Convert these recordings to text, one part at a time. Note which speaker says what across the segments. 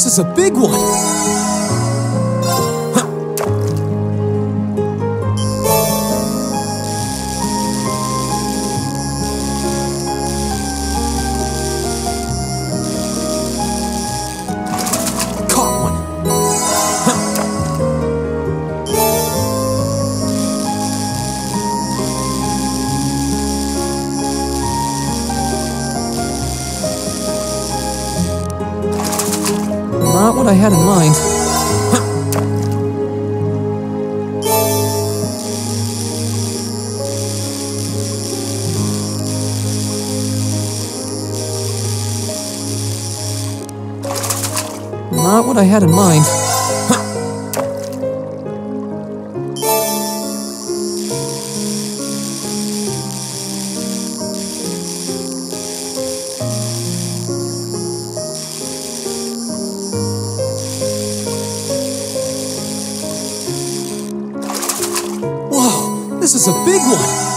Speaker 1: This is a big one! Not what I had in mind. Not what I had in mind.
Speaker 2: Whoa, this is a big one!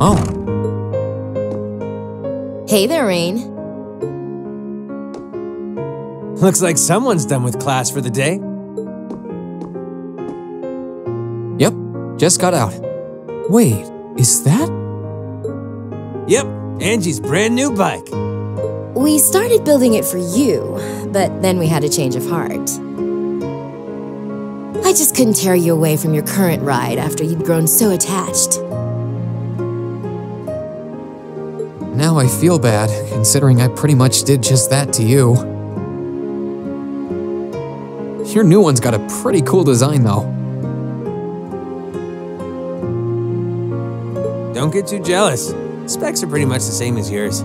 Speaker 1: Oh.
Speaker 3: Hey there, Rain.
Speaker 2: Looks like someone's done with class for the day.
Speaker 1: Yep, just got out. Wait, is that?
Speaker 2: Yep, Angie's brand new bike.
Speaker 3: We started building it for you, but then we had a change of heart. I just couldn't tear you away from your current ride after you'd grown so attached.
Speaker 1: Now I feel bad, considering I pretty much did just that to you. Your new one's got a pretty cool design, though.
Speaker 2: Don't get too jealous. Specs are pretty much the same as yours.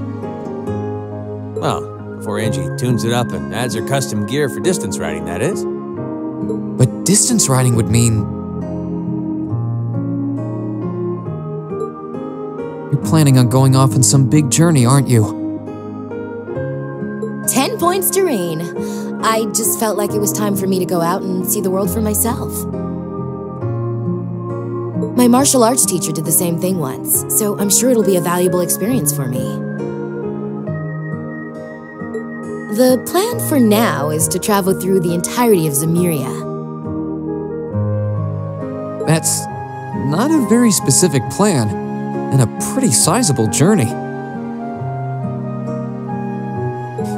Speaker 2: Well, before Angie tunes it up and adds her custom gear for distance riding, that is.
Speaker 1: But distance riding would mean... You're planning on going off on some big journey, aren't you?
Speaker 3: 10 points to Rain. I just felt like it was time for me to go out and see the world for myself. My martial arts teacher did the same thing once, so I'm sure it'll be a valuable experience for me. The plan for now is to travel through the entirety of Zemuria.
Speaker 1: That's not a very specific plan, and a pretty sizable journey.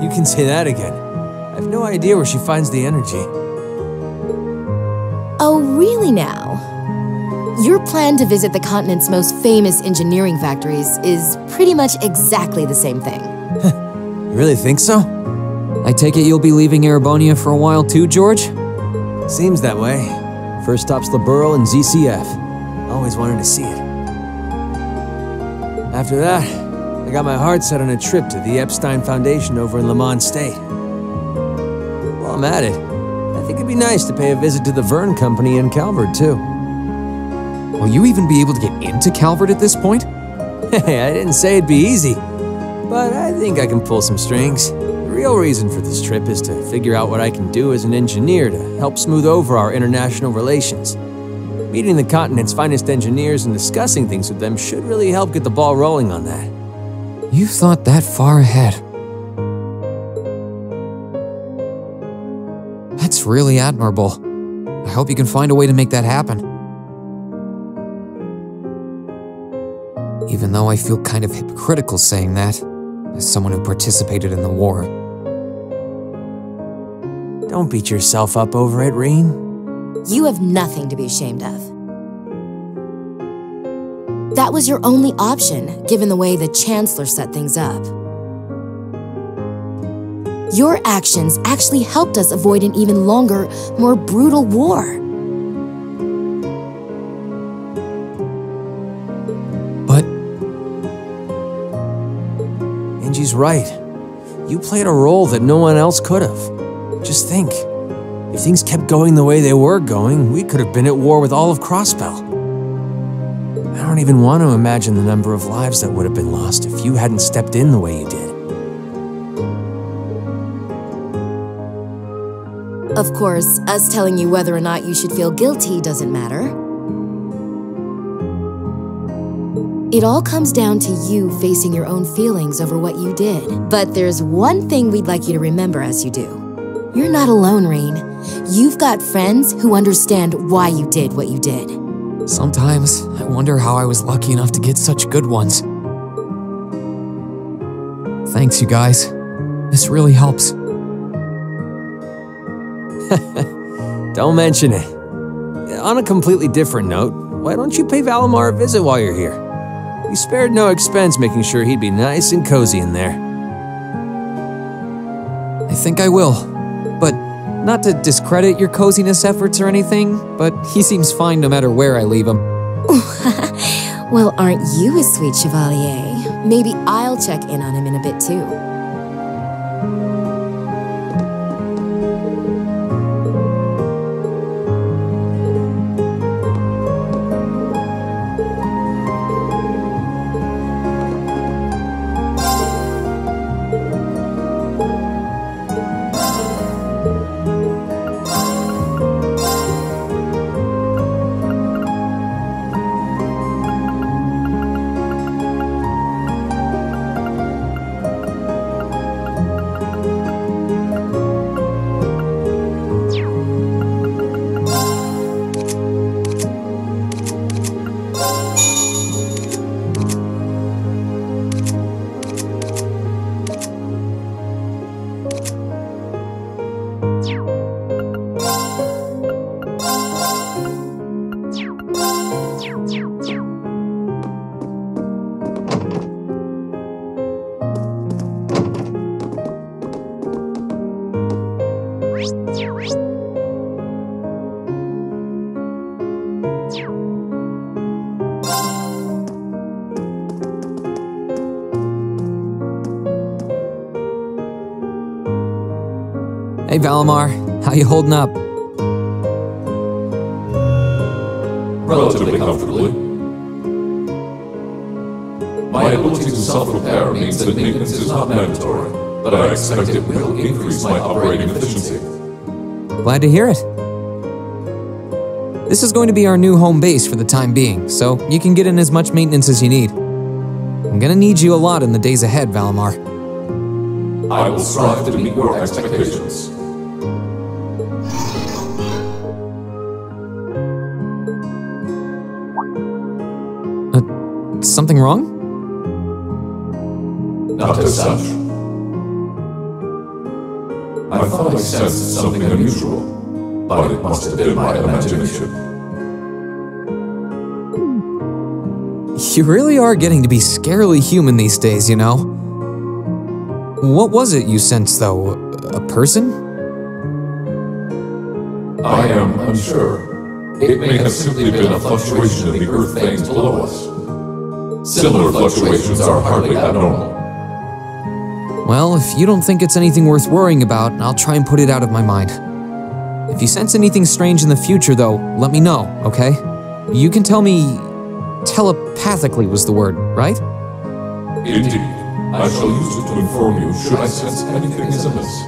Speaker 2: You can say that again. I have no idea where she finds the energy.
Speaker 3: Oh, really now? Your plan to visit the continent's most famous engineering factories is pretty much exactly the same thing.
Speaker 2: You really think so?
Speaker 1: I take it you'll be leaving Erebonia for a while too, George?
Speaker 2: Seems that way. First stop's Liberl and ZCF. Always wanted to see it. After that, I got my heart set on a trip to the Epstein Foundation over in Lamont State. While I'm at it, I think it'd be nice to pay a visit to the Verne Company in Calvert, too.
Speaker 1: Will you even be able to get into Calvert at this point?
Speaker 2: Hey, I didn't say it'd be easy, but I think I can pull some strings. The real reason for this trip is to figure out what I can do as an engineer to help smooth over our international relations. Meeting the continent's finest engineers and discussing things with them should really help get the ball rolling on that.
Speaker 1: You've thought that far ahead. That's really admirable. I hope you can find a way to make that happen. Even though I feel kind of hypocritical saying that, as someone who participated in the war.
Speaker 2: Don't beat yourself up over it, Rain.
Speaker 3: You have nothing to be ashamed of. That was your only option, given the way the Chancellor set things up. Your actions actually helped us avoid an even longer, more brutal war.
Speaker 1: But...
Speaker 2: Angie's right. You played a role that no one else could have. Just think. If things kept going the way they were going, we could have been at war with all of Crossbell. I don't even want to imagine the number of lives that would have been lost if you hadn't stepped in the way you did.
Speaker 3: Of course, us telling you whether or not you should feel guilty doesn't matter. It all comes down to you facing your own feelings over what you did. But there's one thing we'd like you to remember as you do. You're not alone, Rain. You've got friends who understand why you did what you did.
Speaker 1: Sometimes I wonder how I was lucky enough to get such good ones. Thanks, you guys. This really helps.
Speaker 2: Don't mention it. On a completely different note, why don't you pay Valimar a visit while you're here? You spared no expense making sure he'd be nice and cozy in there.
Speaker 1: I think I will. But not to discredit your coziness efforts or anything, but he seems fine no matter where I leave him.
Speaker 3: Well, aren't you a sweet chevalier? Maybe I'll check in on him in a bit too.
Speaker 1: Hey Valimar, how you holding up?
Speaker 4: Relatively comfortably. My ability to self-repair means that maintenance is not mandatory, but I expect it will increase my operating efficiency.
Speaker 1: Glad to hear it. This is going to be our new home base for the time being, so you can get in as much maintenance as you need. I'm gonna need you a lot in the days ahead, Valimar.
Speaker 4: I will strive to meet your expectations.
Speaker 1: Something wrong?
Speaker 4: Not as such. I thought I sensed something unusual, but it must have been my imagination.
Speaker 1: You really are getting to be scarily human these days, you know? What was it you sensed, though? A person?
Speaker 4: I am unsure. It may have simply been a fluctuation in the earth veins below us. Similar fluctuations are hardly abnormal.
Speaker 1: Well, if you don't think it's anything worth worrying about, I'll try and put it out of my mind. If you sense anything strange in the future, though, let me know, okay? You can tell me... telepathically was the word, right?
Speaker 4: Indeed. I shall use it to inform you should I sense anything is amiss.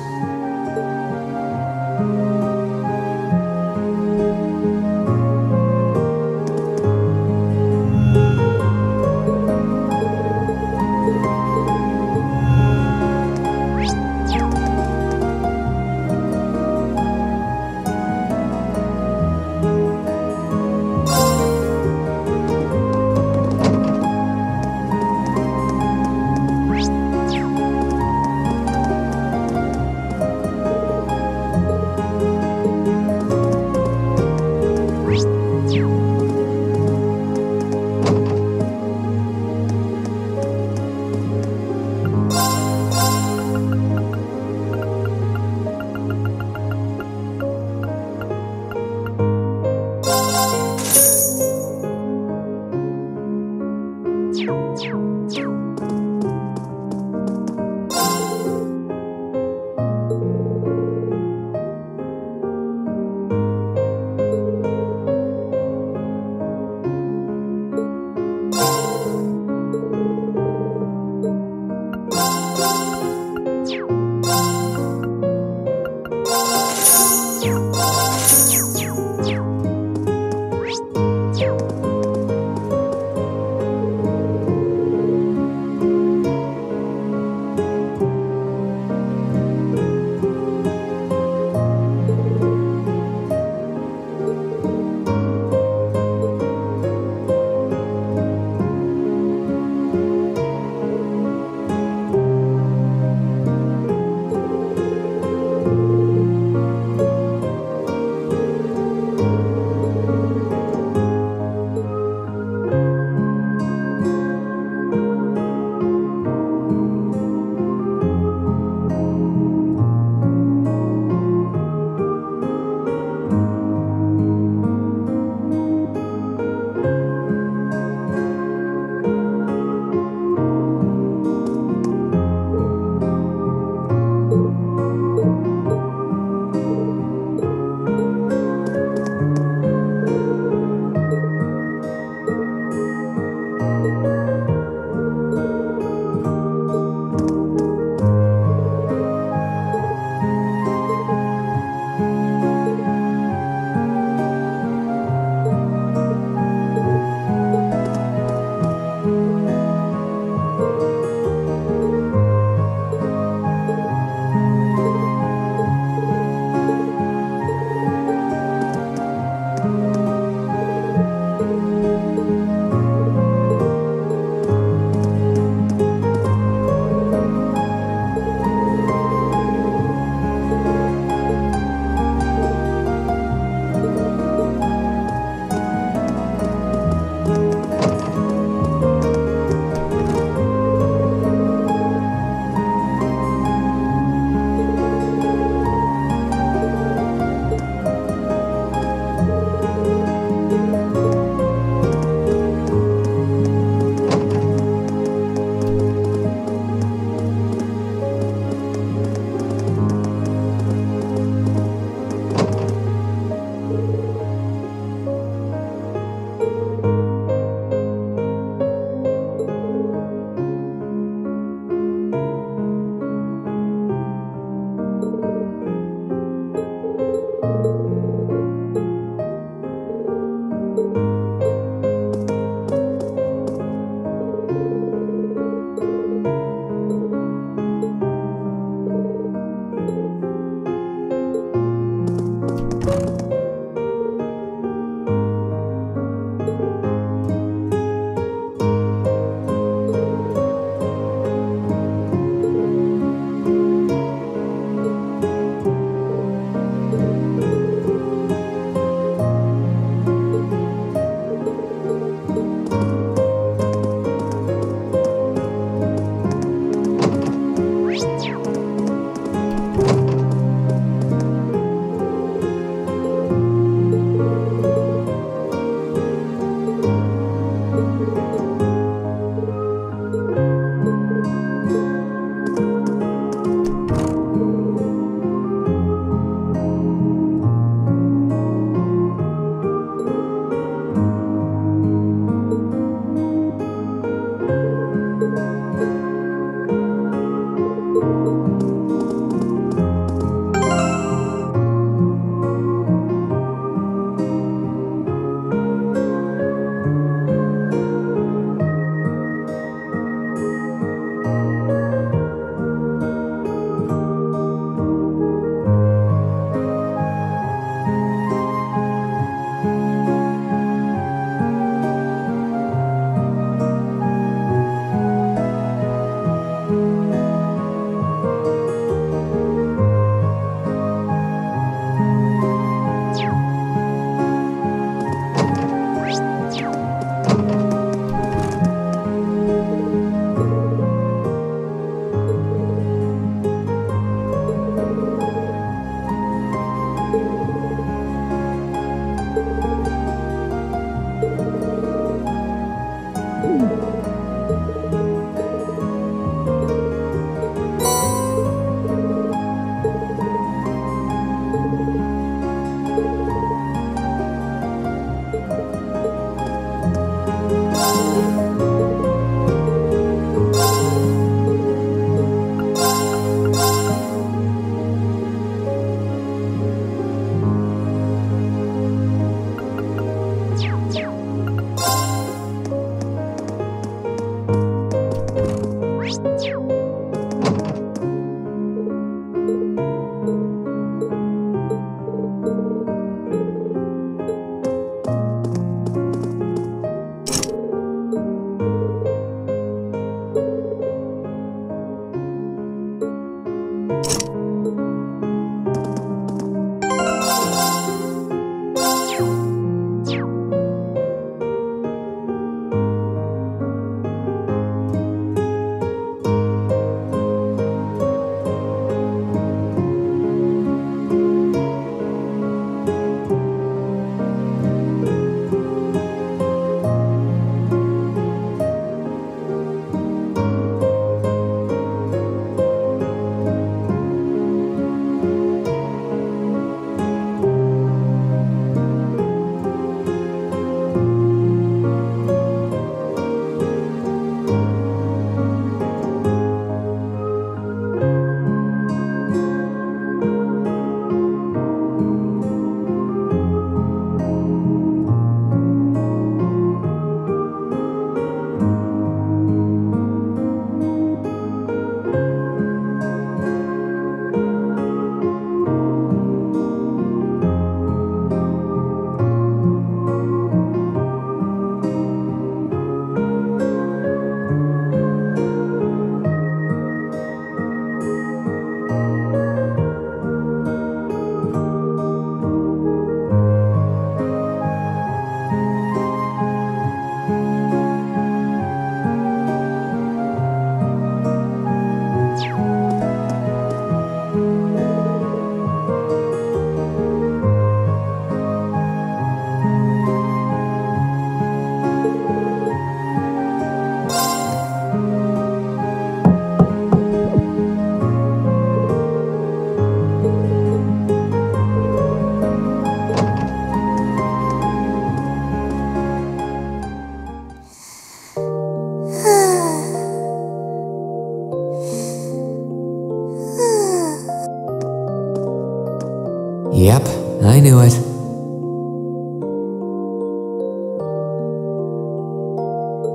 Speaker 1: Yep, I knew it.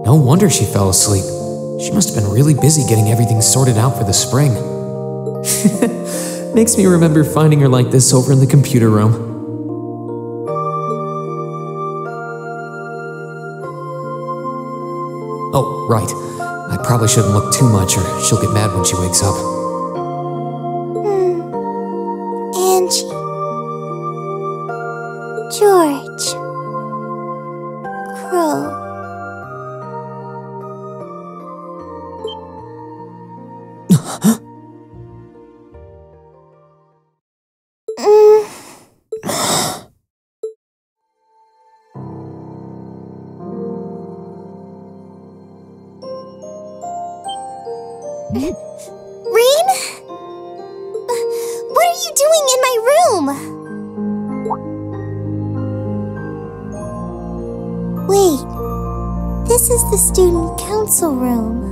Speaker 1: No wonder she fell asleep. She must have been really busy getting everything sorted out for the spring. Makes me remember finding her like this over in the computer room. Oh, right. I probably shouldn't look too much or she'll get mad when she wakes up.
Speaker 5: Angie. George. Crow. Rean? What are you doing in my room? Wait, this is the student council room.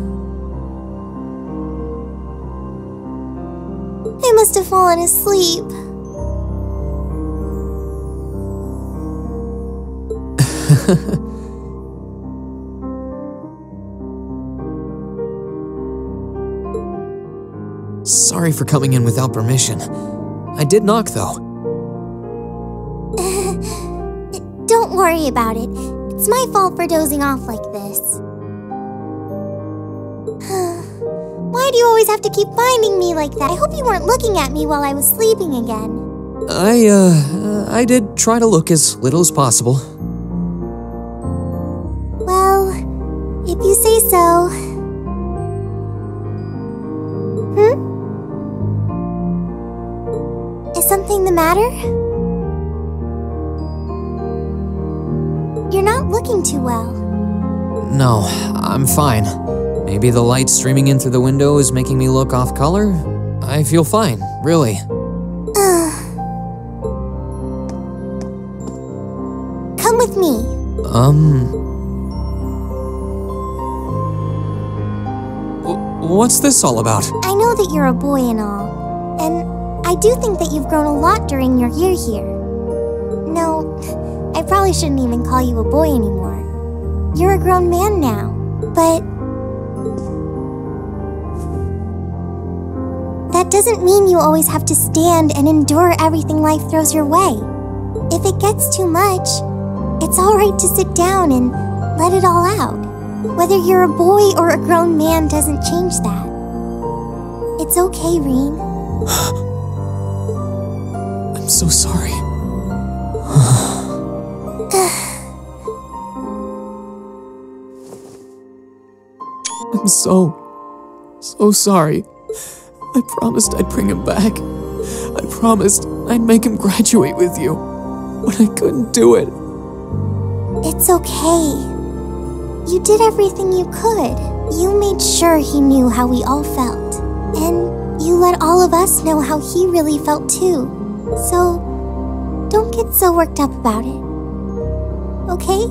Speaker 5: I must have fallen asleep.
Speaker 1: Sorry for coming in without permission. I did knock, though.
Speaker 5: Don't worry about it. It's my fault for dozing off like this. Why do you always have to keep finding me like that? I hope you weren't looking at me while I was sleeping again.
Speaker 1: I did try to look as little as possible.
Speaker 5: Well, if you say so. Is something the matter? You're not looking too well.
Speaker 1: No, I'm fine. Maybe the light streaming in through the window is making me look off color? I feel fine, really.
Speaker 5: Come with me.
Speaker 1: What's this all about?
Speaker 5: I know that you're a boy and all, and I do think that you've grown a lot during your year here. No, I probably shouldn't even call you a boy anymore. You're a grown man now, but that doesn't mean you always have to stand and endure everything life throws your way. If it gets too much, it's alright to sit down and let it all out. Whether you're a boy or a grown man doesn't change that. It's okay, Rean.
Speaker 1: I'm so sorry. I'm so sorry. I promised I'd bring him back. I promised I'd make him graduate with you. But I couldn't do it.
Speaker 5: It's okay. You did everything you could. You made sure he knew how we all felt. And you let all of us know how he really felt too. So, don't get so worked up about it. Okay?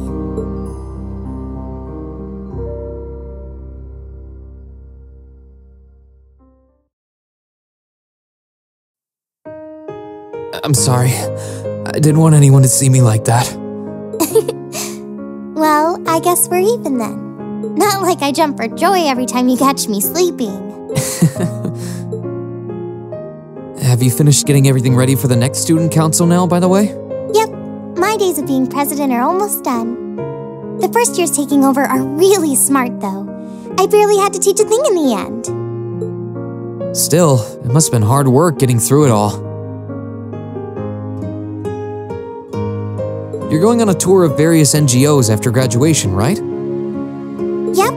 Speaker 1: I'm sorry. I didn't want anyone to see me like that.
Speaker 5: Well, I guess we're even then. Not like I jump for joy every time you catch me sleeping.
Speaker 1: Have you finished getting everything ready for the next student council now, by the way?
Speaker 5: Yep, my days of being president are almost done. The first years taking over are really smart, though. I barely had to teach a thing in the end.
Speaker 1: Still, it must have been hard work getting through it all. You're going on a tour of various NGOs after graduation, right?
Speaker 5: Yep.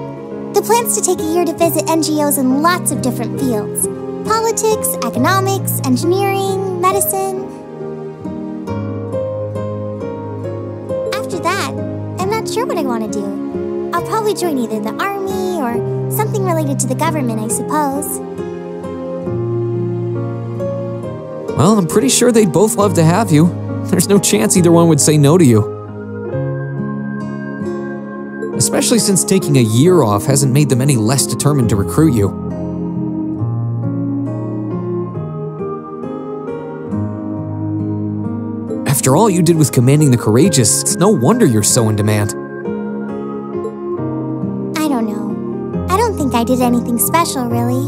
Speaker 5: The plan's to take a year to visit NGOs in lots of different fields. Politics, economics, engineering, medicine. After that, I'm not sure what I want to do. I'll probably join either the army or something related to the government, I suppose.
Speaker 1: Well, I'm pretty sure they'd both love to have you. There's no chance either one would say no to you. Especially since taking a year off hasn't made them any less determined to recruit you. After all you did with commanding the courageous, it's no wonder you're so in demand.
Speaker 5: I don't know. I don't think I did anything special, really.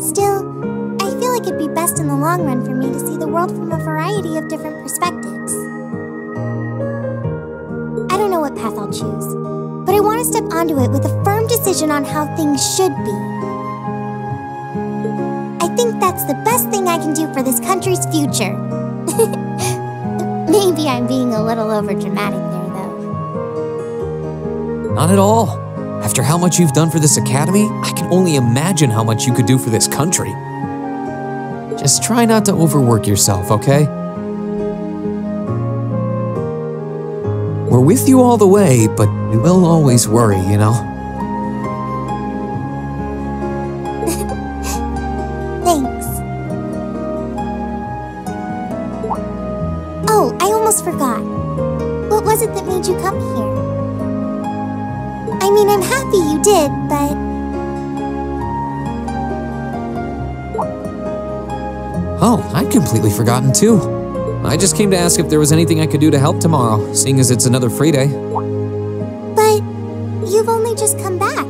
Speaker 5: Still, I feel like it'd be best in the long run for me to see the world from a variety of different perspectives. I don't know what path I'll choose, but I want to step onto it with a firm decision on how things should be. I think that's the best thing I can do for this country's future. Maybe I'm being a little overdramatic there, though.
Speaker 1: Not at all. After how much you've done for this academy, I can only imagine how much you could do for this country. Just try not to overwork yourself, okay? We're with you all the way, but we will always worry, you know?
Speaker 5: Thanks. Oh, I almost forgot. What was it that made you come here? I mean, I'm happy you did, but...
Speaker 1: Oh, I'd completely forgotten too. I just came to ask if there was anything I could do to help tomorrow, seeing as it's another free day.
Speaker 5: But you've only just come back.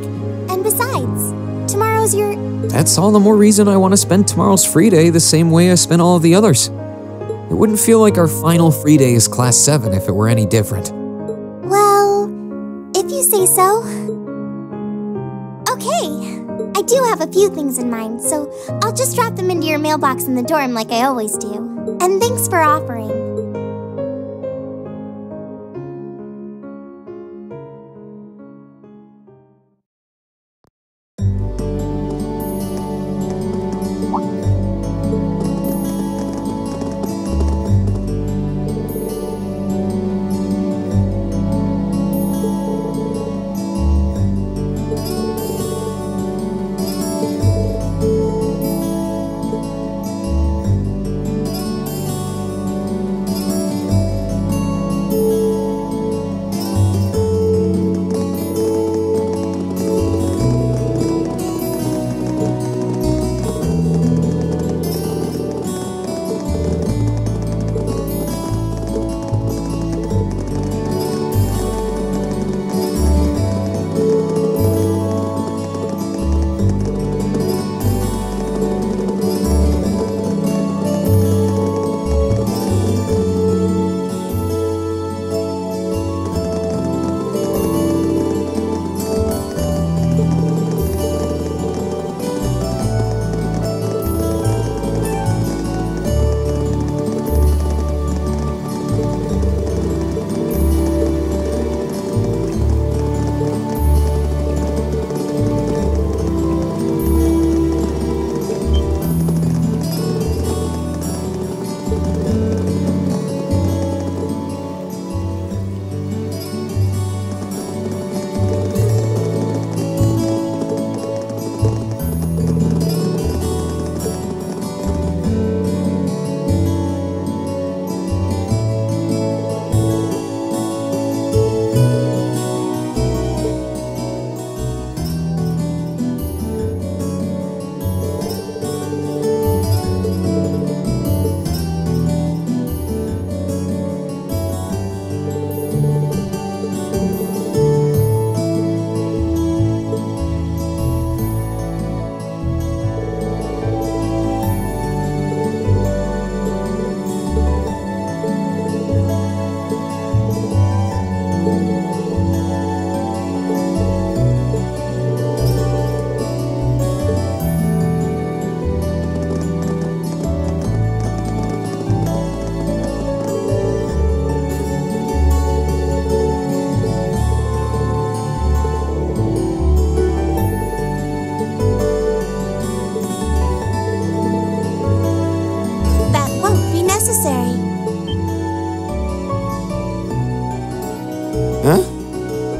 Speaker 5: And besides, tomorrow's your...
Speaker 1: That's all the more reason I want to spend tomorrow's free day the same way I spent all of the others. It wouldn't feel like our final free day is Class 7 if it were any different.
Speaker 5: Well, if you say so. Okay. I do have a few things in mind, so I'll just drop them into your mailbox in the dorm like I always do. And thanks for offering.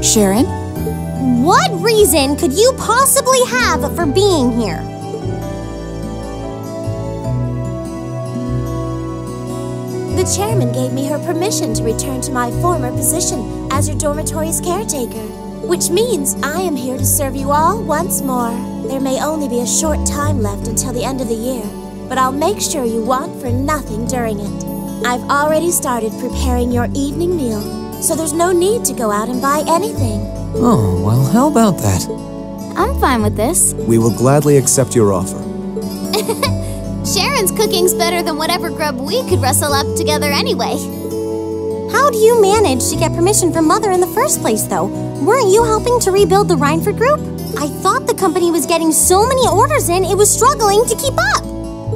Speaker 6: Sharon?
Speaker 5: What reason could you possibly have for being here?
Speaker 7: The chairman gave me her permission to return to my former position as your dormitory's caretaker, which means I am here to serve you all once more. There may only be a short time left until the end of the year, but I'll make sure you want for nothing during it. I've already started preparing your evening meal, so there's no need to go out and buy anything.
Speaker 1: Oh, well, how about that?
Speaker 8: I'm fine with this.
Speaker 9: We will gladly accept your offer.
Speaker 8: Sharon's cooking's better than whatever grub we could rustle up together anyway.
Speaker 5: How do you manage to get permission from Mother in the first place, though? Weren't you helping to rebuild the Rhineford group? I thought the company was getting so many orders in, it was struggling to keep up.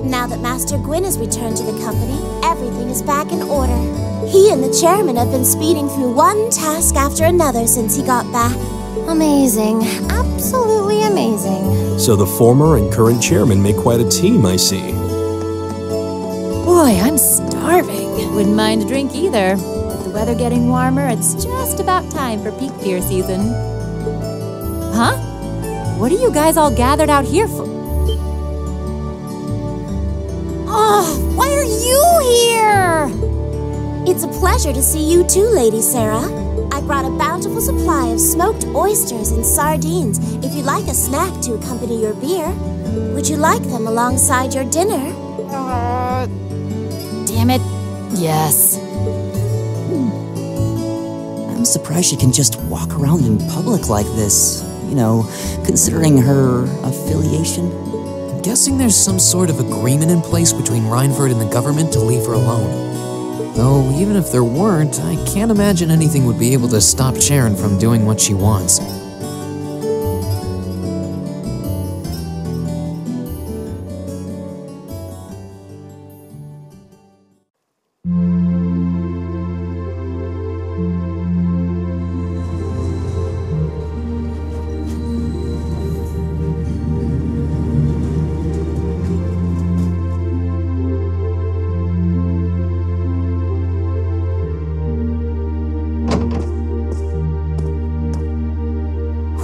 Speaker 7: Now that Master Gwyn has returned to the company, everything is back in order. He and the chairman have been speeding through one task after another since he got back.
Speaker 5: Amazing. Absolutely amazing.
Speaker 9: So the former and current chairman make quite a team, I see.
Speaker 10: Boy, I'm starving. Wouldn't mind a drink either. With the weather getting warmer, it's just about time for peak beer season. Huh? What are you guys all gathered out here for?
Speaker 7: Oh, why are you here? It's a pleasure to see you too, Lady Sarah. I brought a bountiful supply of smoked oysters and sardines if you'd like a snack to accompany your beer. Would you like them alongside your dinner?
Speaker 10: Damn it. Yes.
Speaker 11: I'm surprised she can just walk around in public like this, you know, considering her affiliation.
Speaker 1: I'm guessing there's some sort of agreement in place between Rhineford and the government to leave her alone. Though, even if there weren't, I can't imagine anything would be able to stop Sharon from doing what she wants.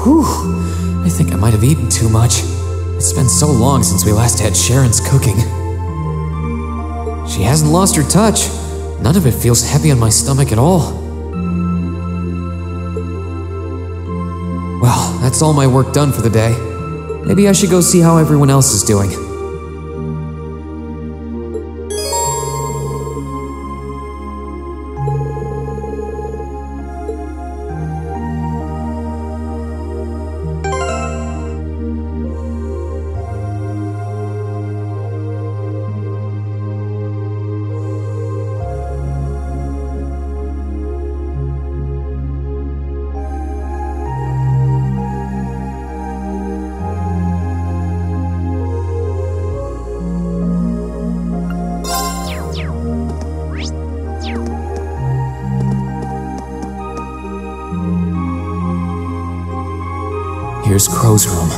Speaker 1: Whew, I think I might have eaten too much. It's been so long since we last had Sharon's cooking. She hasn't lost her touch. None of it feels heavy on my stomach at all. Well, that's all my work done for the day. Maybe I should go see how everyone else is doing. Here's Crow's room.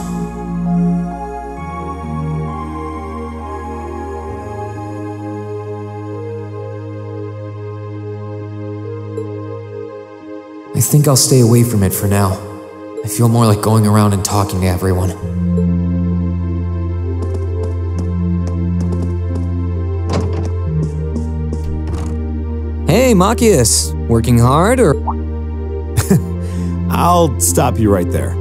Speaker 1: I think I'll stay away from it for now. I feel more like going around and talking to everyone. Hey, Machias! Working hard, or...?
Speaker 9: I'll stop you right there.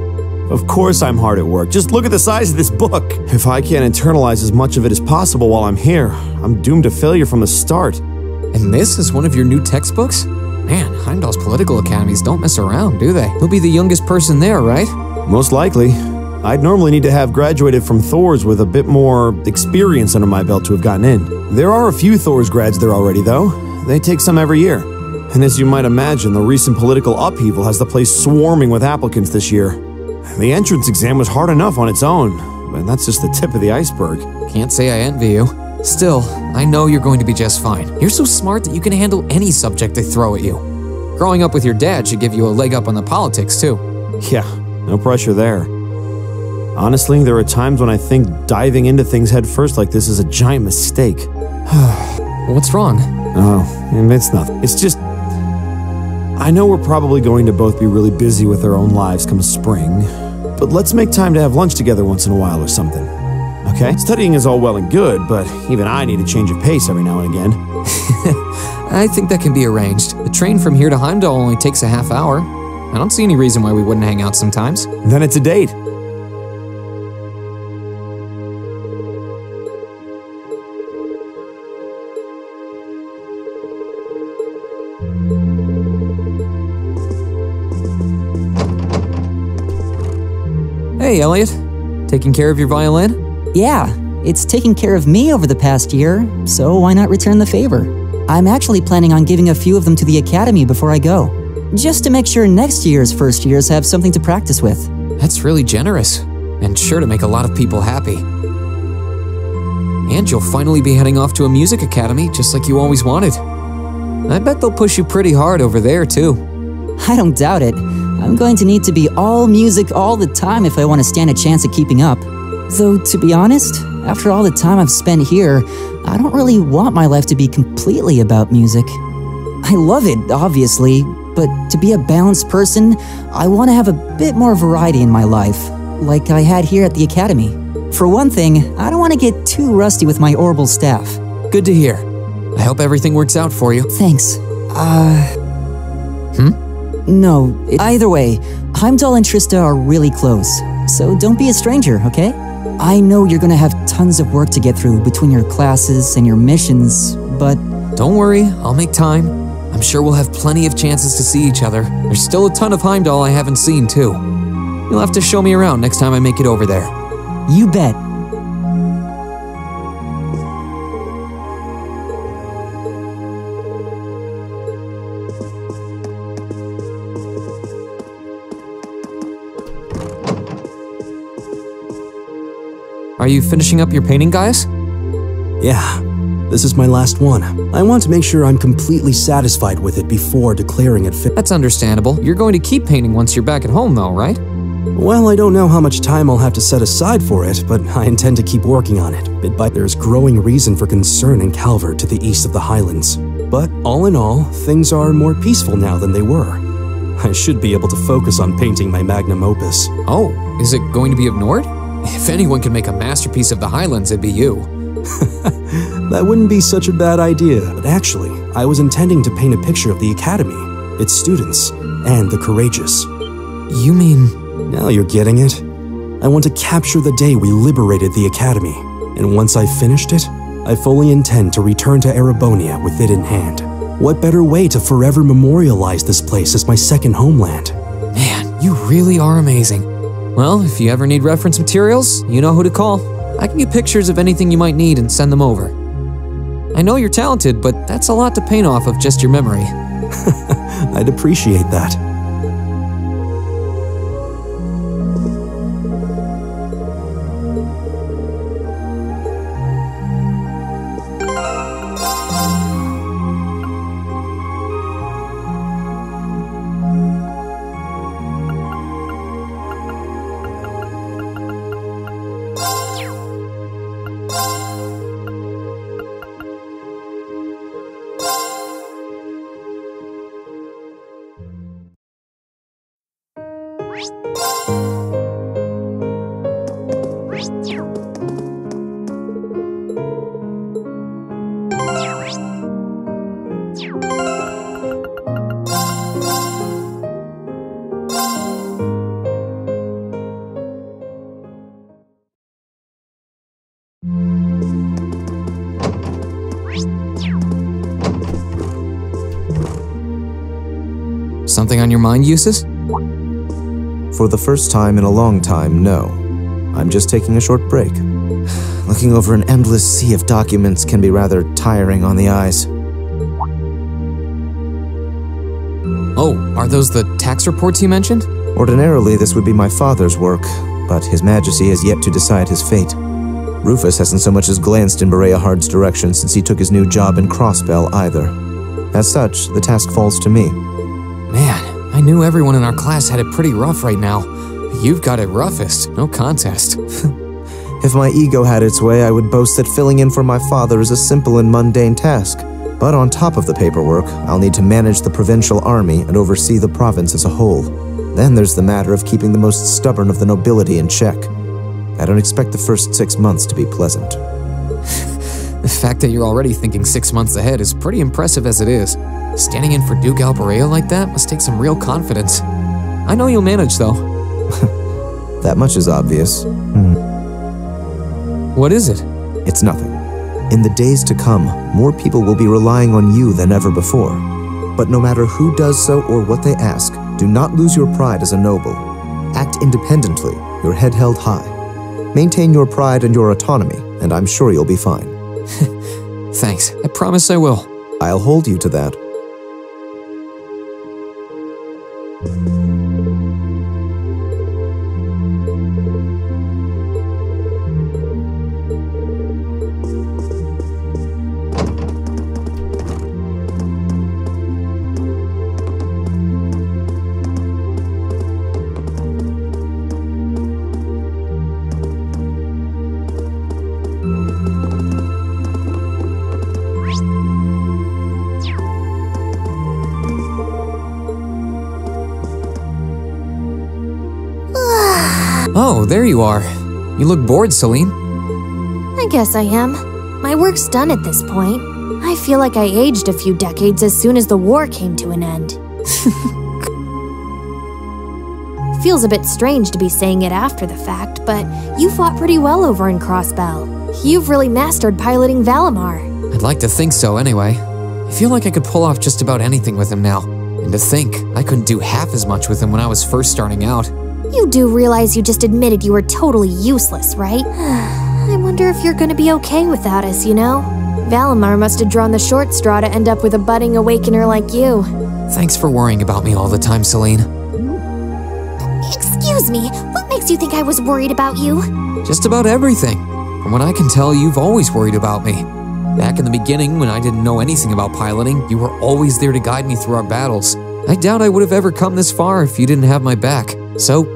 Speaker 9: Of course I'm hard at work. Just look at the size of this book. If I can't internalize as much of it as possible while I'm here, I'm doomed to failure from the start.
Speaker 1: And this is one of your new textbooks? Man, Heimdall's political academies don't mess around, do they? You'll be the youngest person there, right?
Speaker 9: Most likely. I'd normally need to have graduated from Thor's with a bit more experience under my belt to have gotten in. There are a few Thor's grads there already, though. They take some every year. And as you might imagine, the recent political upheaval has the place swarming with applicants this year. The entrance exam was hard enough on its own, but that's just the tip of the iceberg.
Speaker 1: Can't say I envy you. Still, I know you're going to be just fine. You're so smart that you can handle any subject they throw at you. Growing up with your dad should give you a leg up on the politics, too.
Speaker 9: Yeah, no pressure there. Honestly, there are times when I think diving into things head first like this is a giant mistake.
Speaker 1: What's wrong?
Speaker 9: Oh, it's nothing. It's just... I know we're probably going to both be really busy with our own lives come spring, but let's make time to have lunch together once in a while or something. Okay? Studying is all well and good, but even I need a change of pace every now and again.
Speaker 1: I think that can be arranged. The train from here to Heimdall only takes a half hour. I don't see any reason why we wouldn't hang out sometimes.
Speaker 9: Then it's a date.
Speaker 1: Hey, Elliot. Taking care of your violin?
Speaker 11: Yeah, it's taken care of me over the past year, so why not return the favor? I'm actually planning on giving a few of them to the academy before I go, just to make sure next year's first years have something to practice with.
Speaker 1: That's really generous, and sure to make a lot of people happy. And you'll finally be heading off to a music academy, just like you always wanted. I bet they'll push you pretty hard over there, too.
Speaker 11: I don't doubt it. I'm going to need to be all music all the time if I want to stand a chance at keeping up. Though, to be honest, after all the time I've spent here, I don't really want my life to be completely about music. I love it, obviously, but to be a balanced person, I want to have a bit more variety in my life, like I had here at the academy. For one thing, I don't want to get too rusty with my orbital staff.
Speaker 1: Good to hear. I hope everything works out for you.
Speaker 11: Thanks. No, either way, Heimdall and Trista are really close, so don't be a stranger, okay? I know you're gonna have tons of work to get through between your classes and your missions, but...
Speaker 1: Don't worry, I'll make time. I'm sure we'll have plenty of chances to see each other. There's still a ton of Heimdall I haven't seen, too. You'll have to show me around next time I make it over there.
Speaker 11: You bet.
Speaker 1: Are you finishing up your painting, guys?
Speaker 9: Yeah, this is my last one. I want to make sure I'm completely satisfied with it before declaring it fit.
Speaker 1: That's understandable. You're going to keep painting once you're back at home, though, right?
Speaker 9: Well, I don't know how much time I'll have to set aside for it, but I intend to keep working on it. Bit by there's growing reason for concern in Calvert to the east of the Highlands. But all in all, things are more peaceful now than they were. I should be able to focus on painting my magnum opus.
Speaker 1: Oh, is it going to be ignored? If anyone can make a masterpiece of the Highlands, it'd be you.
Speaker 9: That wouldn't be such a bad idea, but actually, I was intending to paint a picture of the Academy, its students, and the courageous.
Speaker 1: You mean...
Speaker 9: Now you're getting it. I want to capture the day we liberated the Academy, and once I've finished it, I fully intend to return to Erebonia with it in hand. What better way to forever memorialize this place as my second homeland?
Speaker 1: Man, you really are amazing. Well, if you ever need reference materials, you know who to call. I can get pictures of anything you might need and send them over. I know you're talented, but that's a lot to paint off of just your memory.
Speaker 9: I'd appreciate that.
Speaker 1: Something on your mind, Eustace?
Speaker 12: For the first time in a long time, no. I'm just taking a short break. Looking over an endless sea of documents can be rather tiring on the eyes.
Speaker 1: Oh, are those the tax reports you mentioned?
Speaker 12: Ordinarily, this would be my father's work, but His Majesty has yet to decide his fate. Rufus hasn't so much as glanced in Berea Hard's direction since he took his new job in Crossbell either. As such, the task falls to me.
Speaker 1: Man, I knew everyone in our class had it pretty rough right now. You've got it roughest, no contest.
Speaker 12: If my ego had its way, I would boast that filling in for my father is a simple and mundane task. But on top of the paperwork, I'll need to manage the provincial army and oversee the province as a whole. Then there's the matter of keeping the most stubborn of the nobility in check. I don't expect the first 6 months to be pleasant.
Speaker 1: The fact that you're already thinking 6 months ahead is pretty impressive as it is. Standing in for Duke Alberea like that must take some real confidence. I know you'll manage, though.
Speaker 12: That much is obvious.
Speaker 1: What is it?
Speaker 12: It's nothing. In the days to come, more people will be relying on you than ever before. But no matter who does so or what they ask, do not lose your pride as a noble. Act independently, your head held high. Maintain your pride and your autonomy, and I'm sure you'll be fine.
Speaker 1: Thanks. I promise I will.
Speaker 12: I'll hold you to that.
Speaker 1: Oh, there you are. You look bored, Celine.
Speaker 3: I guess I am. My work's done at this point. I feel like I aged a few decades as soon as the war came to an end. Feels a bit strange to be saying it after the fact, but you fought pretty well over in Crossbell. You've really mastered piloting Valimar.
Speaker 1: I'd like to think so anyway. I feel like I could pull off just about anything with him now. And to think, I couldn't do half as much with him when I was first starting out.
Speaker 3: You do realize you just admitted you were totally useless, right? I wonder if you're gonna be okay without us, you know? Valimar must have drawn the short straw to end up with a budding awakener like you.
Speaker 1: Thanks for worrying about me all the time, Celine.
Speaker 5: Excuse me, what makes you think I was worried about you?
Speaker 1: Just about everything. From what I can tell, you've always worried about me. Back in the beginning, when I didn't know anything about piloting, you were always there to guide me through our battles. I doubt I would have ever come this far if you didn't have my back. So...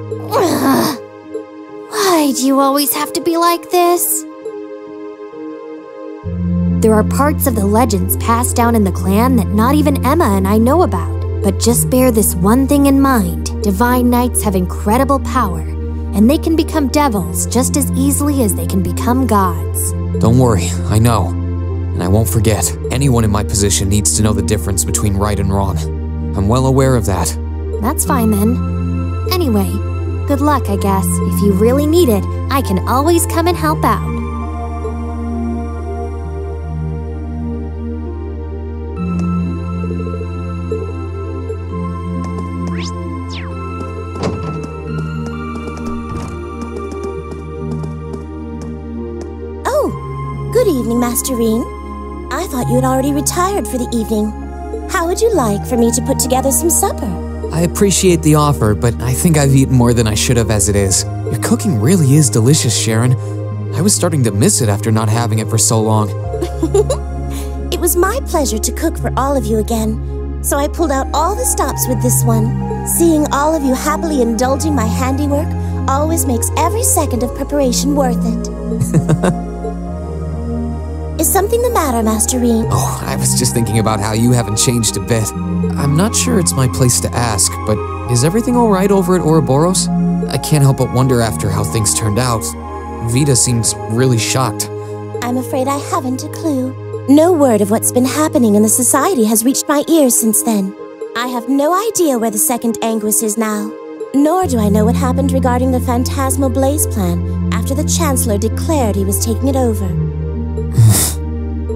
Speaker 3: Why do you always have to be like this? There are parts of the legends passed down in the clan that not even Emma and I know about. But just bear this one thing in mind. Divine Knights have incredible power, and they can become devils just as easily as they can become gods.
Speaker 1: Don't worry, I know. And I won't forget. Anyone in my position needs to know the difference between right and wrong. I'm well aware of that.
Speaker 3: That's fine then. Anyway, good luck, I guess. If you really need it, I can always come and help out.
Speaker 7: Oh, good evening, Master Rean. I thought you had already retired for the evening. How would you like for me to put together some supper?
Speaker 1: I appreciate the offer, but I think I've eaten more than I should have as it is. Your cooking really is delicious, Sharon. I was starting to miss it after not having it for so long.
Speaker 7: It was my pleasure to cook for all of you again, so I pulled out all the stops with this one. Seeing all of you happily indulging my handiwork always makes every second of preparation worth it. Is something the matter, Master Rean?
Speaker 1: Oh, I was just thinking about how you haven't changed a bit. I'm not sure it's my place to ask, but is everything all right over at Ouroboros? I can't help but wonder after how things turned out. Vita seems really shocked.
Speaker 7: I'm afraid I haven't a clue. No word of what's been happening in the society has reached my ears since then. I have no idea where the second Anguis is now. Nor do I know what happened regarding the Phantasmal Blaze plan after the Chancellor declared he was taking it over.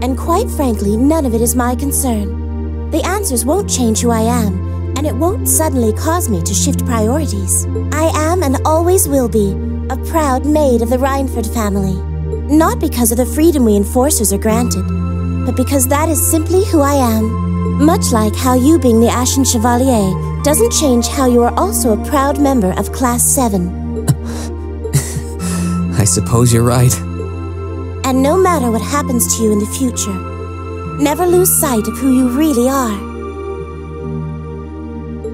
Speaker 7: And quite frankly, none of it is my concern. The answers won't change who I am, and it won't suddenly cause me to shift priorities. I am and always will be a proud maid of the Reinford family. Not because of the freedom we enforcers are granted, but because that is simply who I am. Much like how you being the Ashen Chevalier doesn't change how you are also a proud member of Class 7.
Speaker 1: I suppose you're right.
Speaker 7: And no matter what happens to you in the future, never lose sight of who you really are.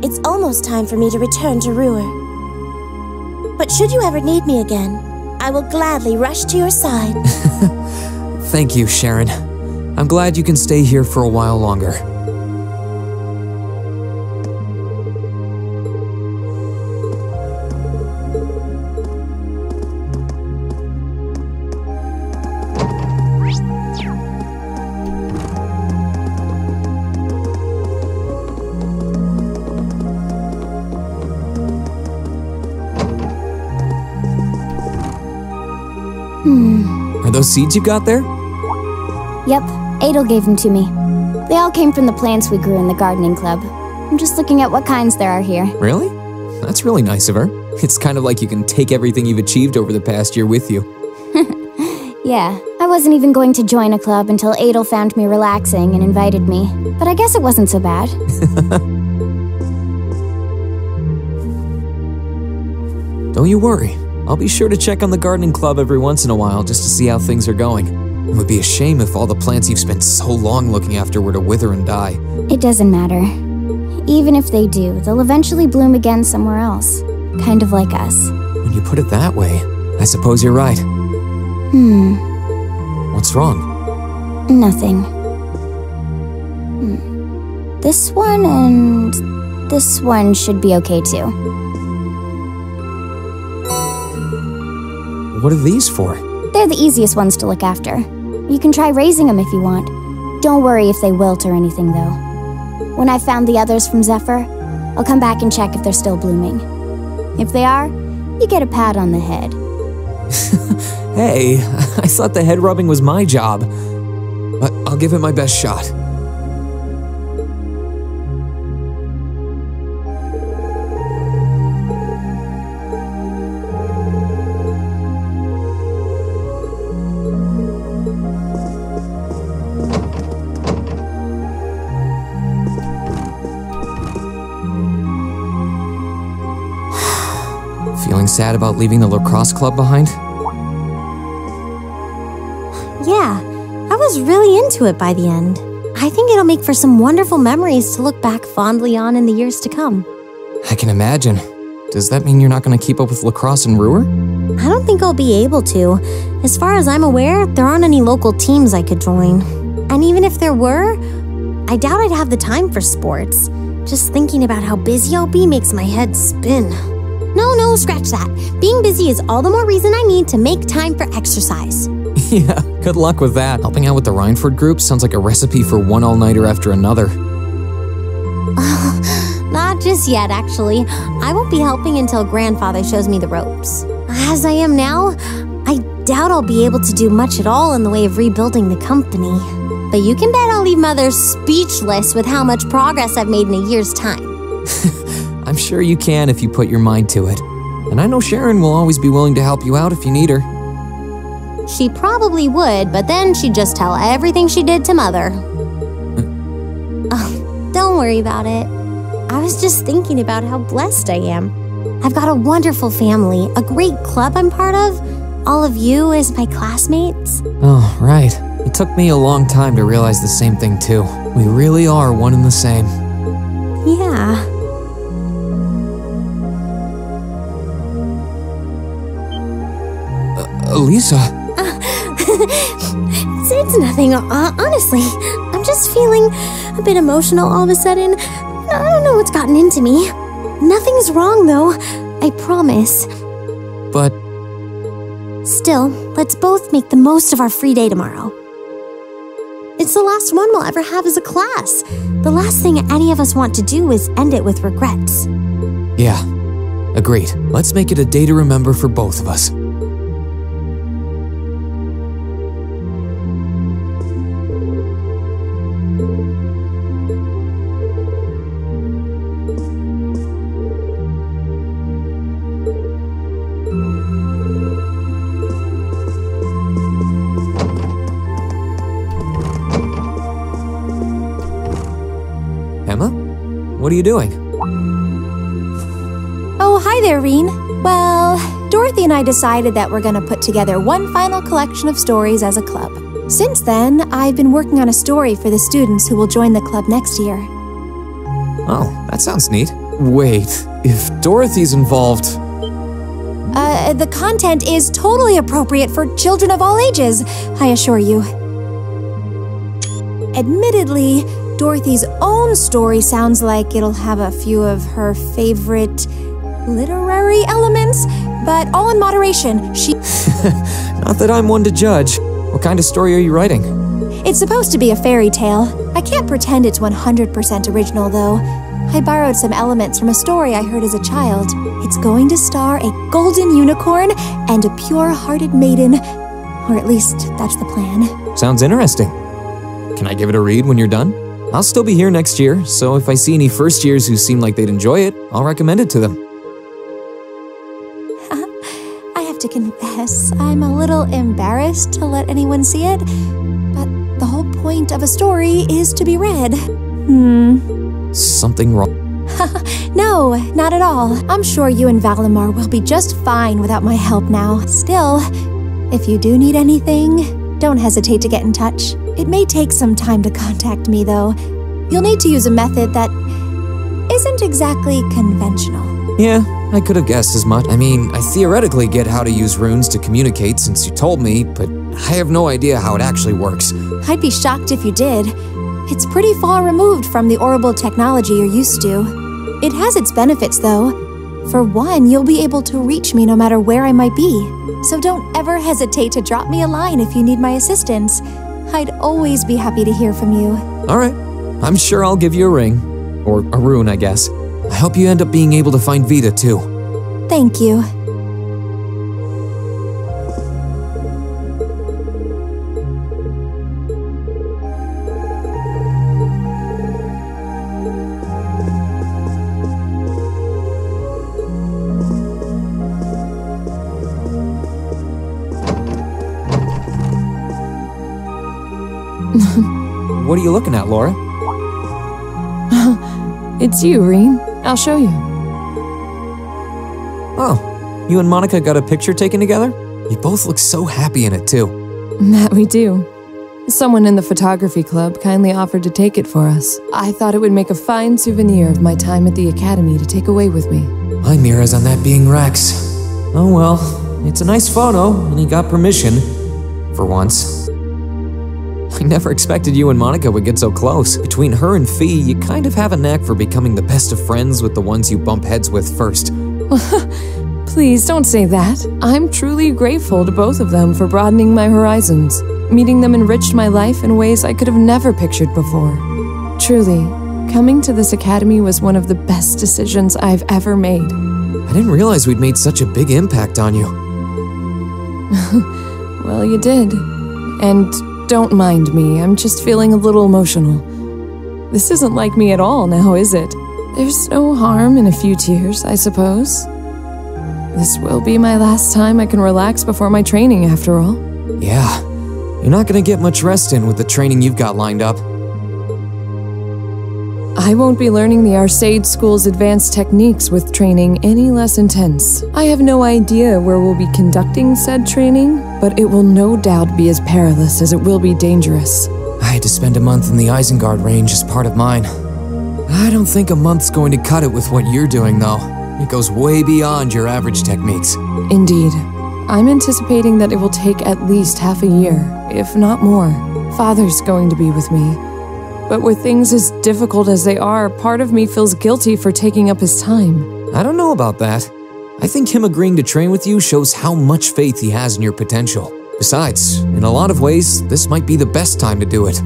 Speaker 7: It's almost time for me to return to Ruhr. But should you ever need me again, I will gladly rush to your side.
Speaker 1: Thank you, Sharon. I'm glad you can stay here for a while longer. Are those seeds you got there?
Speaker 13: Yep, Adel gave them to me. They all came from the plants we grew in the gardening club. I'm just looking at what kinds there are here.
Speaker 1: Really? That's really nice of her. It's kind of like you can take everything you've achieved over the past year with you.
Speaker 13: Yeah, I wasn't even going to join a club until Adel found me relaxing and invited me. But I guess it wasn't so bad.
Speaker 1: Don't you worry. I'll be sure to check on the gardening club every once in a while just to see how things are going. It would be a shame if all the plants you've spent so long looking after were to wither and die.
Speaker 13: It doesn't matter. Even if they do, they'll eventually bloom again somewhere else. Kind of like us.
Speaker 1: When you put it that way, I suppose you're right. What's wrong?
Speaker 13: Nothing. This one and this one should be okay too.
Speaker 1: What are these for?
Speaker 13: They're the easiest ones to look after. You can try raising them if you want. Don't worry if they wilt or anything though. When I've found the others from Zephyr, I'll come back and check if they're still blooming. If they are, you get a pat on the head.
Speaker 1: Hey, I thought the head rubbing was my job. But I'll give it my best shot. Feeling sad about leaving the lacrosse club behind?
Speaker 14: Yeah, I was really into it by the end. I think it'll make for some wonderful memories to look back fondly on in the years to come.
Speaker 1: I can imagine. Does that mean you're not going to keep up with lacrosse and Ruhr?
Speaker 14: I don't think I'll be able to. As far as I'm aware, there aren't any local teams I could join. And even if there were, I doubt I'd have the time for sports. Just thinking about how busy I'll be makes my head spin. No, scratch that. Being busy is all the more reason I need to make time for exercise.
Speaker 1: Yeah, good luck with that. Helping out with the Rhineford group sounds like a recipe for one all-nighter after another.
Speaker 14: Not just yet, actually. I won't be helping until Grandfather shows me the ropes. As I am now, I doubt I'll be able to do much at all in the way of rebuilding the company. But you can bet I'll leave Mother speechless with how much progress I've made in a year's time.
Speaker 1: I'm sure you can if you put your mind to it. And I know Sharon will always be willing to help you out if you need her.
Speaker 14: She probably would, but then she'd just tell everything she did to Mother. Oh, don't worry about it. I was just thinking about how blessed I am. I've got a wonderful family, a great club I'm part of, all of you as my classmates.
Speaker 1: Oh, right. It took me a long time to realize the same thing too. We really are one and the same.
Speaker 14: Yeah.
Speaker 1: Elisa.
Speaker 14: It's nothing, honestly. I'm just feeling a bit emotional all of a sudden. I don't know what's gotten into me. Nothing's wrong, though. I promise.
Speaker 1: But...
Speaker 14: Still, let's both make the most of our free day tomorrow. It's the last one we'll ever have as a class. The last thing any of us want to do is end it with regrets.
Speaker 1: Yeah, agreed. Let's make it a day to remember for both of us. Emma? What are you doing?
Speaker 10: Oh, hi there, Reen. Well, Dorothy and I decided that we're gonna put together one final collection of stories as a club. Since then, I've been working on a story for the students who will join the club next year.
Speaker 1: Oh, that sounds neat. Wait, if Dorothy's involved...
Speaker 10: The content is totally appropriate for children of all ages, I assure you. Admittedly, Dorothy's own story sounds like it'll have a few of her favorite literary elements, but all in moderation.
Speaker 1: Not that I'm one to judge. What kind of story are you writing?
Speaker 10: It's supposed to be a fairy tale. I can't pretend it's 100% original, though. I borrowed some elements from a story I heard as a child. It's going to star a golden unicorn and a pure-hearted maiden. Or at least, that's the plan.
Speaker 1: Sounds interesting. Can I give it a read when you're done? I'll still be here next year, so if I see any first years who seem like they'd enjoy it, I'll recommend it to them.
Speaker 10: to confess, I'm a little embarrassed to let anyone see it, but the whole point of a story is to be read.
Speaker 1: Something wrong?
Speaker 10: No, not at all. I'm sure you and Valimar will be just fine without my help now. Still, if you do need anything, don't hesitate to get in touch. It may take some time to contact me, though. You'll need to use a method that isn't exactly conventional.
Speaker 1: Yeah, I could have guessed as much. I mean, I theoretically get how to use runes to communicate since you told me, but I have no idea how it actually works.
Speaker 10: I'd be shocked if you did. It's pretty far removed from the orbital technology you're used to. It has its benefits, though. For one, you'll be able to reach me no matter where I might be. So don't ever hesitate to drop me a line if you need my assistance. I'd always be happy to hear from you.
Speaker 1: All right. I'm sure I'll give you a ring. Or a rune, I guess. I hope you end up being able to find Vita, too.
Speaker 10: Thank you.
Speaker 1: What are you looking at, Laura?
Speaker 15: It's you, Rean. I'll show you.
Speaker 1: Oh, you and Monica got a picture taken together? You both look so happy in it, too.
Speaker 15: That we do. Someone in the photography club kindly offered to take it for us. I thought it would make a fine souvenir of my time at the academy to take away with me.
Speaker 1: My mirror's on that being Rex. Oh well, it's a nice photo, and he got permission. For once. I never expected you and Monica would get so close. Between her and Fee, you kind of have a knack for becoming the best of friends with the ones you bump heads with first.
Speaker 15: Please don't say that. I'm truly grateful to both of them for broadening my horizons. Meeting them enriched my life in ways I could have never pictured before. Truly, coming to this academy was one of the best decisions I've ever made.
Speaker 1: I didn't realize we'd made such a big impact on you.
Speaker 15: Well, you did. And don't mind me, I'm just feeling a little emotional. This isn't like me at all now, is it? There's no harm in a few tears, I suppose. This will be my last time I can relax before my training, after all.
Speaker 1: Yeah, you're not gonna get much rest in with the training you've got lined up.
Speaker 15: I won't be learning the Arcade School's advanced techniques with training any less intense. I have no idea where we'll be conducting said training, but it will no doubt be as perilous as it will be dangerous.
Speaker 1: I had to spend a month in the Isengard range as part of mine. I don't think a month's going to cut it with what you're doing, though. It goes way beyond your average techniques.
Speaker 15: Indeed. I'm anticipating that it will take at least half a year, if not more. Father's going to be with me. But with things as difficult as they are, part of me feels guilty for taking up his time.
Speaker 1: I don't know about that. I think him agreeing to train with you shows how much faith he has in your potential. Besides, in a lot of ways, this might be the best time to do it.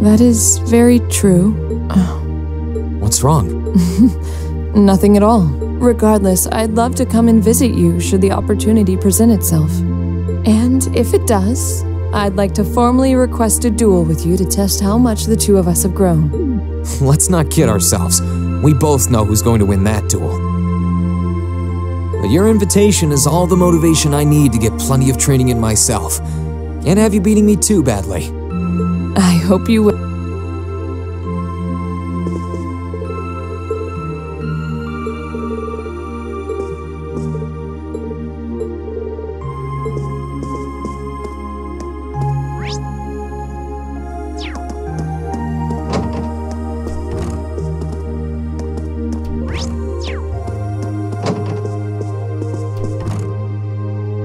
Speaker 15: That is very true.
Speaker 1: What's wrong?
Speaker 15: Nothing at all. Regardless, I'd love to come and visit you should the opportunity present itself. And if it does, I'd like to formally request a duel with you to test how much the two of us have grown.
Speaker 1: Let's not kid ourselves. We both know who's going to win that duel. But your invitation is all the motivation I need to get plenty of training in myself. Can't have you beating me too badly.
Speaker 15: I hope you will.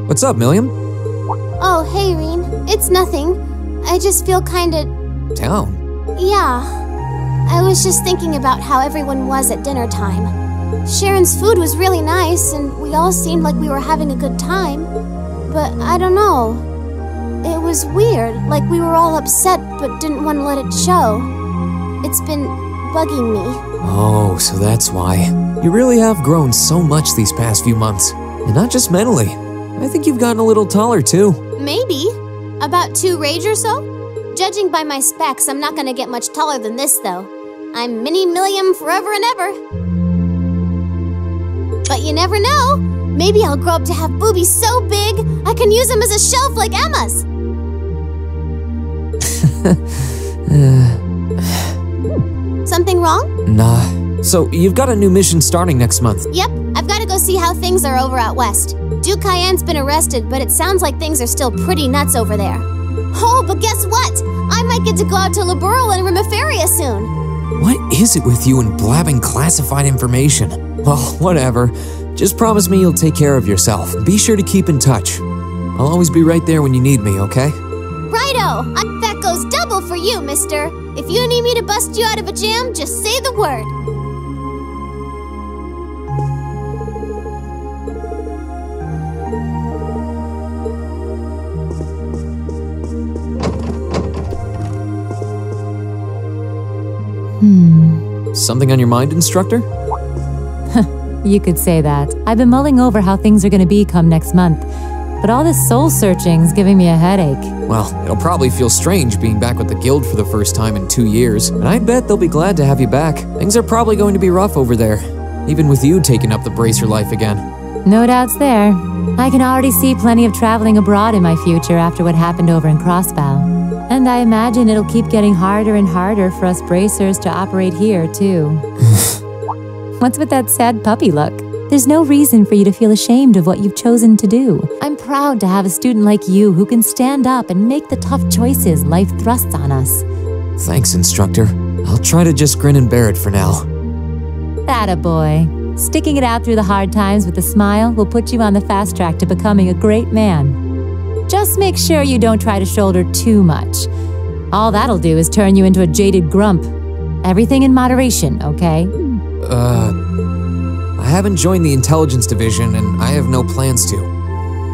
Speaker 1: What's up, Milliam?
Speaker 8: Oh, hey, Rean. It's nothing. I just feel kinda...
Speaker 1: Down?
Speaker 8: Yeah. I was just thinking about how everyone was at dinner time. Sharon's food was really nice, and we all seemed like we were having a good time. But I don't know. It was weird, like we were all upset but didn't want to let it show. It's been bugging me.
Speaker 1: Oh, so that's why. You really have grown so much these past few months. And not just mentally. I think you've gotten a little taller, too.
Speaker 8: Maybe. About 2 rage or so? Judging by my specs, I'm not gonna get much taller than this, though. I'm Mini Milliam forever and ever. But you never know. Maybe I'll grow up to have boobies so big, I can use them as a shelf like Emma's. Something wrong?
Speaker 1: Nah. So, you've got a new mission starting next month.
Speaker 8: Yep, I've got to go see how things are over out west. Duke Cayenne's been arrested, but it sounds like things are still pretty nuts over there. Oh, but guess what? I might get to go out to Liberl and Rimaferia soon.
Speaker 1: What is it with you and blabbing classified information? Well, whatever. Just promise me you'll take care of yourself. Be sure to keep in touch. I'll always be right there when you need me, okay?
Speaker 8: Righto! That goes double for you, mister. If you need me to bust you out of a jam, just say the word.
Speaker 1: Something on your mind, instructor?
Speaker 16: You could say that. I've been mulling over how things are going to be come next month, but all this soul searching's giving me a headache.
Speaker 1: Well, it'll probably feel strange being back with the guild for the first time in 2 years, but I bet they'll be glad to have you back. Things are probably going to be rough over there, even with you taking up the bracer life again.
Speaker 16: No doubts there. I can already see plenty of traveling abroad in my future after what happened over in Crossbow. And I imagine it'll keep getting harder and harder for us bracers to operate here, too. What's with that sad puppy look? There's no reason for you to feel ashamed of what you've chosen to do. I'm proud to have a student like you who can stand up and make the tough choices life thrusts on us.
Speaker 1: Thanks, instructor. I'll try to just grin and bear it for now.
Speaker 16: Attaboy. Sticking it out through the hard times with a smile will put you on the fast track to becoming a great man. Just make sure you don't try to shoulder too much. All that'll do is turn you into a jaded grump. Everything in moderation, okay?
Speaker 1: I haven't joined the intelligence division and I have no plans to.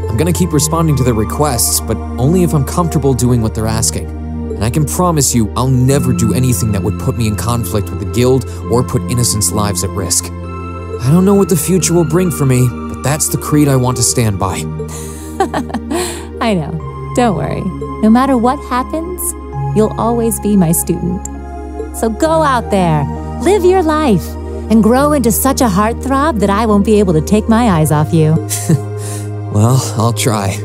Speaker 1: I'm gonna keep responding to their requests, but only if I'm comfortable doing what they're asking. And I can promise you I'll never do anything that would put me in conflict with the guild or put innocents' lives at risk. I don't know what the future will bring for me, but that's the creed I want to stand by.
Speaker 16: I know. Don't worry. No matter what happens, you'll always be my student. So go out there, live your life, and grow into such a heartthrob that I won't be able to take my eyes off you.
Speaker 1: Well, I'll try.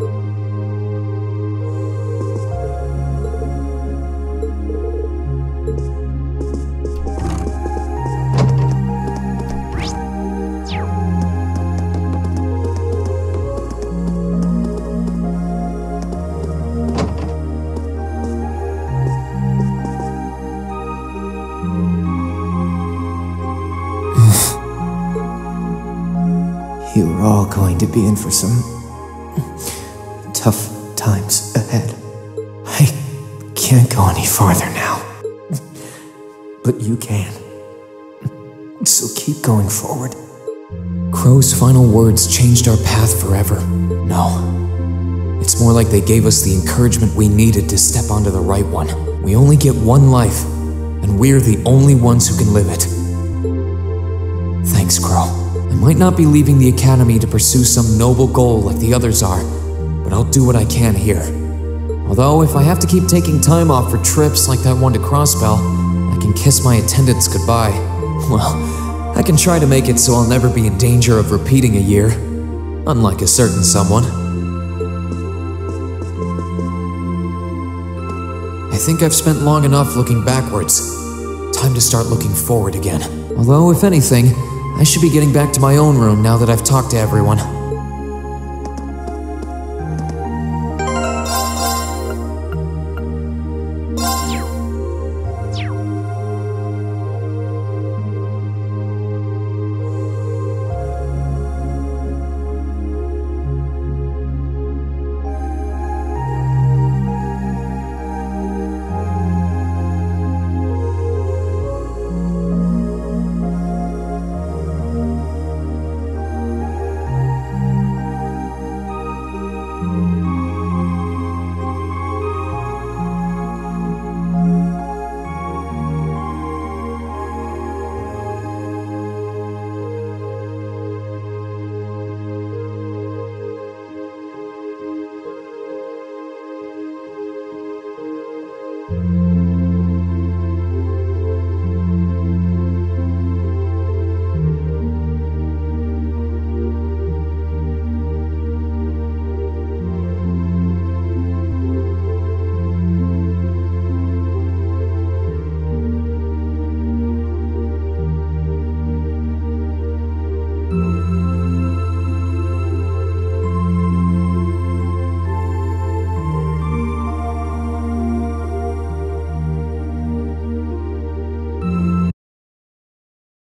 Speaker 17: You are all going to be in for some tough times ahead. I can't go any farther now. But you can. So keep going forward.
Speaker 1: Crow's final words changed our path forever. No. It's more like they gave us the encouragement we needed to step onto the right one. We only get one life, and we're the only ones who can live it. Thanks, Crow. I might not be leaving the academy to pursue some noble goal like the others are, but I'll do what I can here. Although, if I have to keep taking time off for trips like that one to Crossbell, I can kiss my attendants goodbye. Well, I can try to make it so I'll never be in danger of repeating a year, unlike a certain someone. I think I've spent long enough looking backwards. Time to start looking forward again. Although, if anything, I should be getting back to my own room now that I've talked to everyone.
Speaker 18: you.